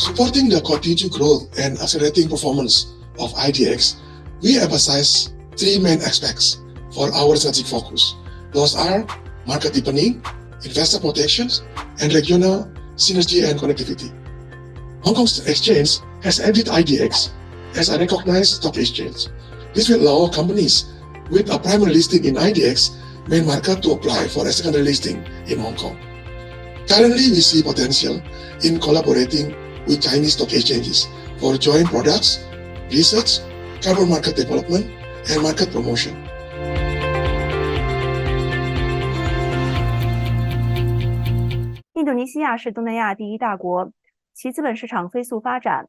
Supporting the continued growth and accelerating performance of IDX, we emphasize three main aspects for our strategic focus. Those are market deepening, investor protections, and regional synergy and connectivity. Hong Kong Stock Exchange has added IDX as a recognized stock exchange. This will allow companies with a primary listing in IDX main market to apply for a secondary listing in Hong Kong. Currently, we see potential in collaborating with Chinese stock exchanges for joint products, research, carbon market development, and market promotion.印度尼西亚是东南亚第一大国，其资本市场飞速发展。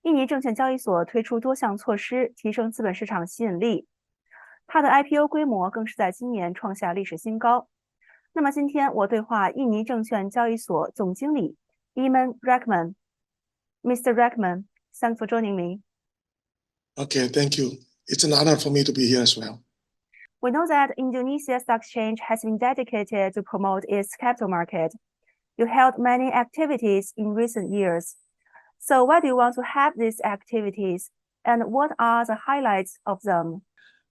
印尼证券交易所推出多项措施，提升资本市场吸引力。它的 IPO 规模更是在今年创下历史新高。那么今天我对话印尼证券交易所总经理 Iman Rachman。Mr. Rachman, thanks for joining me. Okay, thank you. It's an honor for me to be here as well. We know that Indonesia Stock Exchange has been dedicated to promote its capital market. You held many activities in recent years. So why do you want to have these activities, and what are the highlights of them?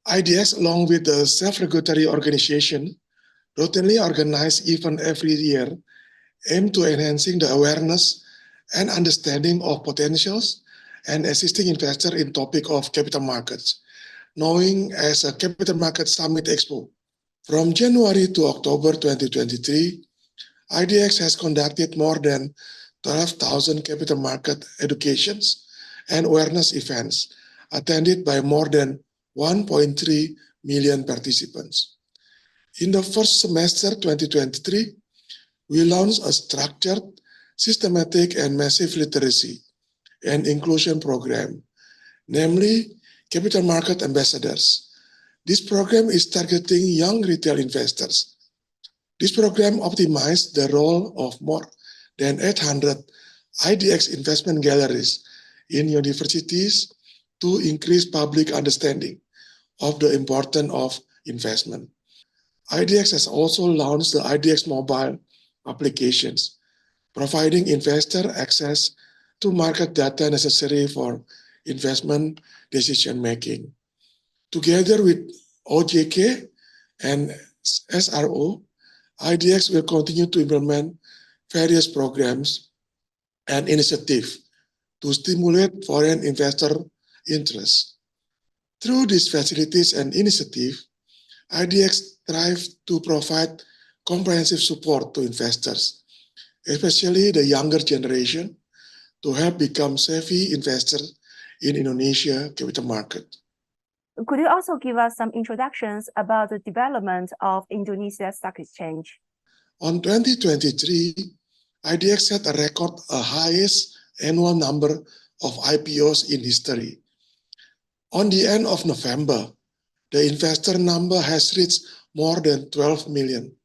IDX, along with the self-regulatory organization, routinely organize events every year, aim to enhancing the awareness and understanding of potentials and assisting investors in topic of capital markets, known as a Capital Market Summit Expo. From January to October 2023, IDX has conducted more than 12,000 capital market educations and awareness events attended by more than 1.3 million participants. In the first semester 2023, we launched a structured, systematic, and massive literacy and inclusion program, namely Capital Market Ambassadors. This program is targeting young retail investors. This program optimized the role of more than 800 IDX investment galleries in universities to increase public understanding of the importance of investment. IDX has also launched the IDX mobile applications, providing investor access to market data necessary for investment decision-making. Together with OJK and SRO, IDX will continue to implement various programs and initiatives to stimulate foreign investor interest. Through these facilities and initiatives, IDX strives to provide comprehensive support to investors, especially the younger generation, to help become savvy investors in Indonesia capital market. Could you also give us some introductions about the development of Indonesia Stock Exchange? On 2023, IDX set a record, a highest annual number of IPOs in history. On the end of November, the investor number has reached more than 12 million.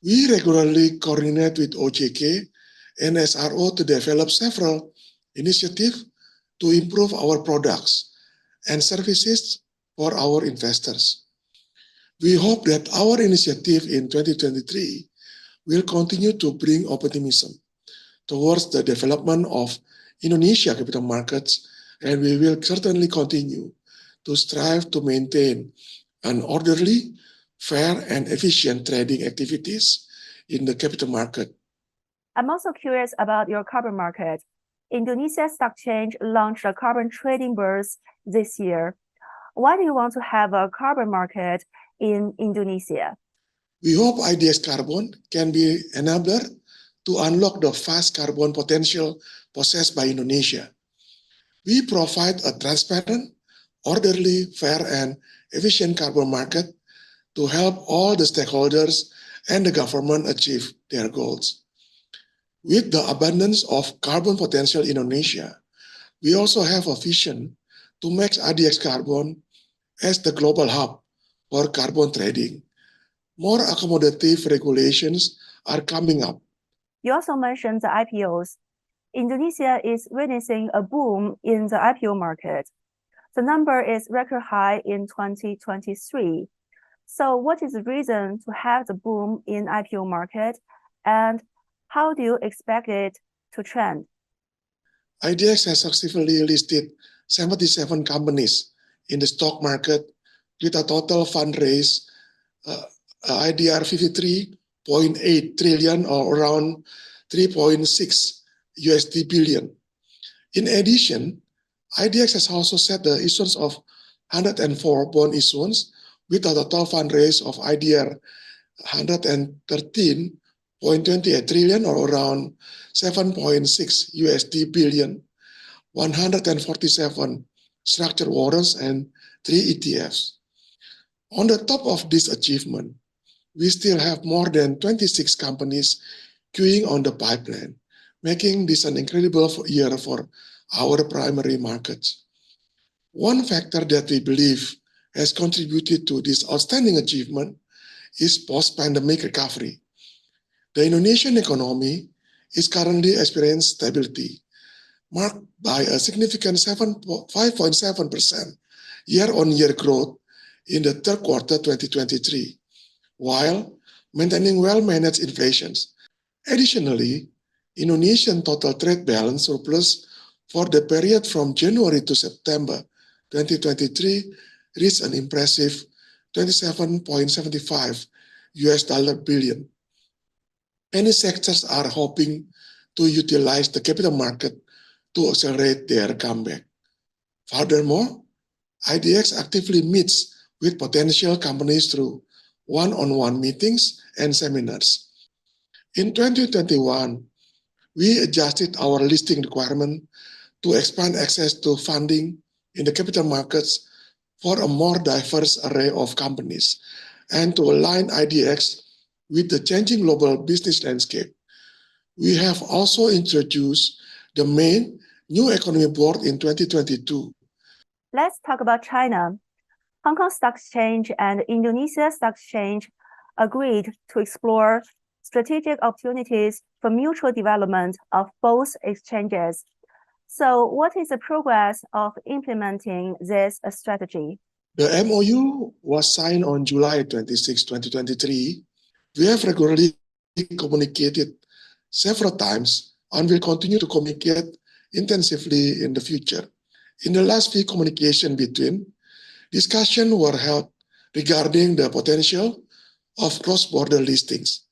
We regularly coordinate with OJK and SRO to develop several initiatives to improve our products and services for our investors. We hope that our initiative in 2023 will continue to bring optimism towards the development of Indonesia capital markets, and we will certainly continue to strive to maintain an orderly, fair, and efficient trading activities in the capital market. I'm also curious about your carbon market. Indonesia Stock Exchange launched a carbon trading bourse this year. Why do you want to have a carbon market in Indonesia? We hope IDX Carbon can be an enabler to unlock the vast carbon potential possessed by Indonesia. We provide a transparent, orderly, fair, and efficient carbon market to help all the stakeholders and the government achieve their goals. With the abundance of carbon potential in Indonesia, we also have a vision to make IDX Carbon as the global hub for carbon trading. More accommodative regulations are coming up. You also mentioned the IPOs. Indonesia is witnessing a boom in the IPO market. The number is record high in 2023. So what is the reason to have the boom in IPO market, and how do you expect it to trend? IDX has successfully listed 77 companies in the stock market with a total fundraise IDR 53.8 trillion or around 3.6 USD billion. In addition, IDX has also set the issuance of 104 bond issuance with a total fundraise of IDR 113.28 trillion or around 7.6 USD billion, 147 structured warrants and 3 ETFs. On the top of this achievement, we still have more than 26 companies queuing on the pipeline, making this an incredible year for our primary markets. One factor that we believe has contributed to this outstanding achievement is post-pandemic recovery. The Indonesian economy is currently experiencing stability, marked by a significant 5.7% year-on-year growth in the third quarter 2023, while maintaining well-managed inflation. Additionally, Indonesian total trade balance surplus for the period from January to September 2023 reached an impressive 27.75 US dollar billion. Many sectors are hoping to utilize the capital market to accelerate their comeback. Furthermore, IDX actively meets with potential companies through one-on-one meetings and seminars. In 2021, we adjusted our listing requirement to expand access to funding in the capital markets for a more diverse array of companies and to align IDX with the changing global business landscape. We have also introduced the main new economy board in 2022. Let's talk about China. Hong Kong Stock Exchange and Indonesia Stock Exchange agreed to explore strategic opportunities for mutual development of both exchanges. So what is the progress of implementing this strategy? The MOU was signed on July 26, 2023. We have regularly communicated several times and will continue to communicate intensively in the future. In the last few communications between, discussions were held regarding the potential of cross-border listings,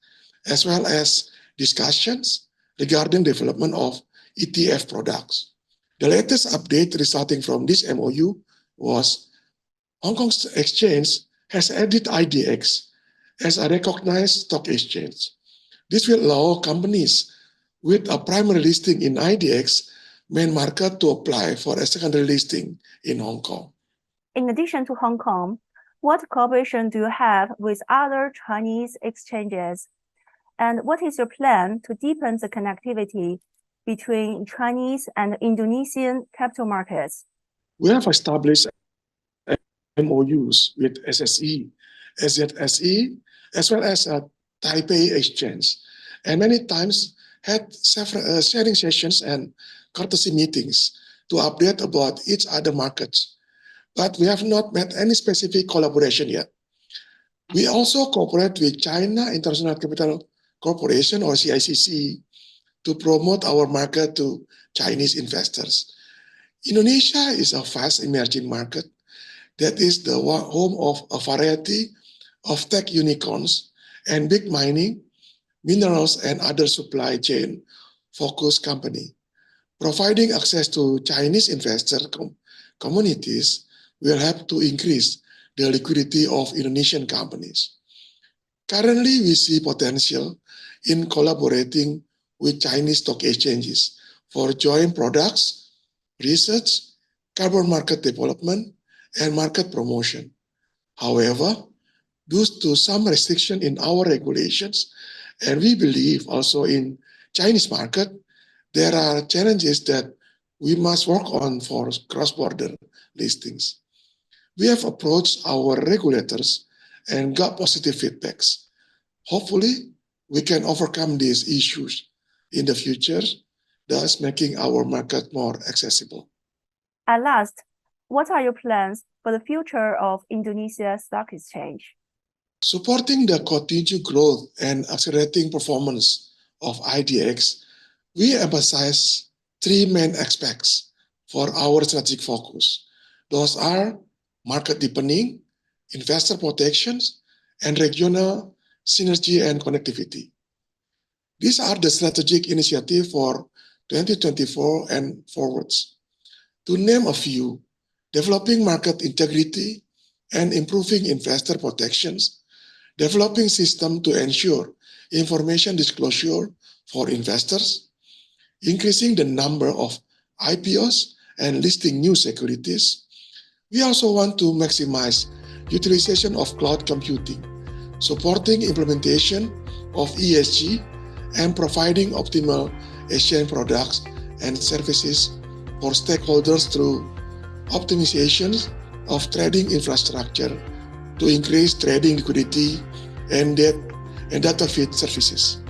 as well as discussions regarding development of ETF products. The latest update resulting from this MOU was Hong Kong Exchange has added IDX as a recognized stock exchange. This will allow companies with a primary listing in IDX main market to apply for a secondary listing in Hong Kong. In addition to Hong Kong, what cooperation do you have with other Chinese exchanges? And what is your plan to deepen the connectivity between Chinese and Indonesian capital markets? We have established MOUs with SSE, SZSE, as well as a Taipei Exchange, and many times had several sharing sessions and courtesy meetings to update about each other markets. But we have not made any specific collaboration yet. We also cooperate with China International Capital Corporation or CICC to promote our market to Chinese investors. Indonesia is a fast emerging market that is the home of a variety of tech unicorns and big mining, minerals, and other supply chain focused company. Providing access to Chinese investor communities will help to increase the liquidity of Indonesian companies. Currently, we see potential in collaborating with Chinese stock exchanges for joint products, research, carbon market development, and market promotion. However, due to some restriction in our regulations, and we believe also in Chinese market, there are challenges that we must work on for cross-border listings. We have approached our regulators and got positive feedbacks. Hopefully, we can overcome these issues in the future, thus making our market more accessible. At last, what are your plans for the future of Indonesia Stock Exchange? Supporting the continued growth and accelerating performance of IDX, we emphasize three main aspects for our strategic focus. Those are market deepening, investor protections, and regional synergy and connectivity. These are the strategic initiatives for 2024 and forwards. To name a few, developing market integrity and improving investor protections, developing systems to ensure information disclosure for investors, increasing the number of IPOs and listing new securities. We also want to maximize utilization of cloud computing, supporting implementation of ESG, and providing optimal exchange products and services for stakeholders through optimizations of trading infrastructure to increase trading liquidity and data feed services.